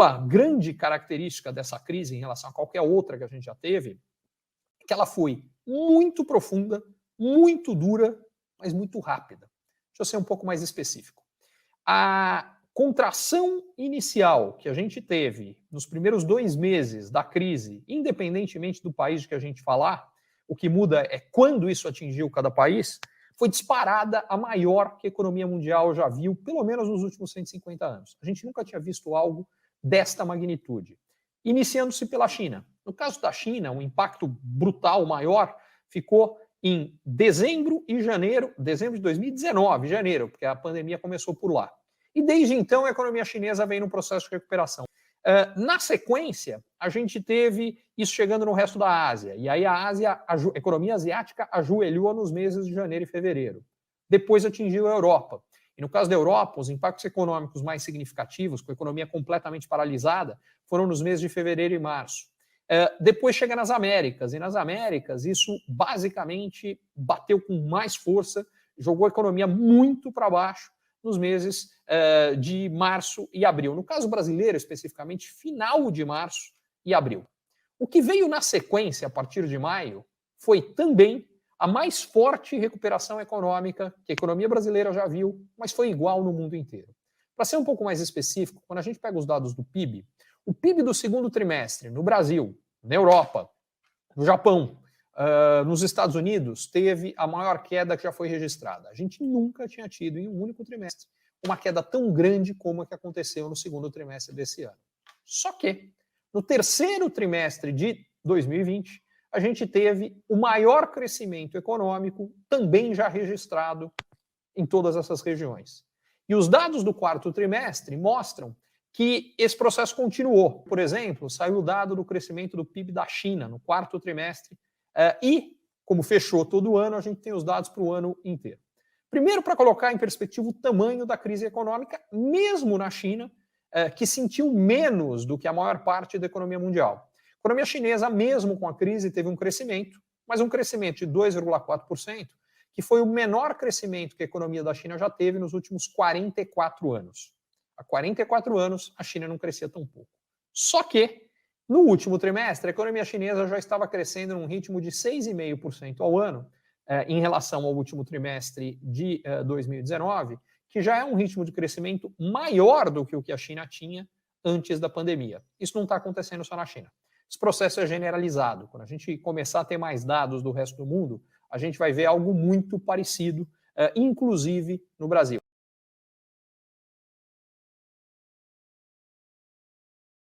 uma grande característica dessa crise em relação a qualquer outra que a gente já teve é que ela foi muito profunda, muito dura, mas muito rápida. Deixa eu ser um pouco mais específico. A contração inicial que a gente teve nos primeiros 2 meses da crise, independentemente do país que a gente falar, o que muda é quando isso atingiu cada país, foi disparada a maior que a economia mundial já viu, pelo menos nos últimos 150 anos. A gente nunca tinha visto algo desta magnitude. Iniciando-se pela China. No caso da China, um impacto brutal maior ficou em dezembro e janeiro, dezembro de 2019, janeiro, porque a pandemia começou por lá. E desde então a economia chinesa vem num processo de recuperação. Na sequência, a gente teve isso chegando no resto da Ásia. E aí a economia asiática ajoelhou nos meses de janeiro e fevereiro. Depois atingiu a Europa. E no caso da Europa, os impactos econômicos mais significativos, com a economia completamente paralisada, foram nos meses de fevereiro e março. Depois chega nas Américas. E nas Américas, isso basicamente bateu com mais força, jogou a economia muito para baixo nos meses de março e abril. No caso brasileiro, especificamente, final de março e abril. O que veio na sequência, a partir de maio, foi também a mais forte recuperação econômica que a economia brasileira já viu, mas foi igual no mundo inteiro. Para ser um pouco mais específico, quando a gente pega os dados do PIB, o PIB do segundo trimestre no Brasil, na Europa, no Japão, nos Estados Unidos, teve a maior queda que já foi registrada. A gente nunca tinha tido em um único trimestre uma queda tão grande como a que aconteceu no segundo trimestre desse ano. Só que, no terceiro trimestre de 2020, a gente teve o maior crescimento econômico também já registrado em todas essas regiões. E os dados do quarto trimestre mostram que esse processo continuou. Por exemplo, saiu o dado do crescimento do PIB da China no quarto trimestre e, como fechou todo o ano, a gente tem os dados para o ano inteiro. Primeiro, para colocar em perspectiva o tamanho da crise econômica, mesmo na China, que sentiu menos do que a maior parte da economia mundial. A economia chinesa, mesmo com a crise, teve um crescimento, mas um crescimento de 2,4%, que foi o menor crescimento que a economia da China já teve nos últimos 44 anos. Há 44 anos, a China não crescia tão pouco. Só que, no último trimestre, a economia chinesa já estava crescendo num ritmo de 6,5% ao ano, em relação ao último trimestre de 2019, que já é um ritmo de crescimento maior do que o que a China tinha antes da pandemia. Isso não está acontecendo só na China. Esse processo é generalizado. Quando a gente começar a ter mais dados do resto do mundo, a gente vai ver algo muito parecido, inclusive no Brasil.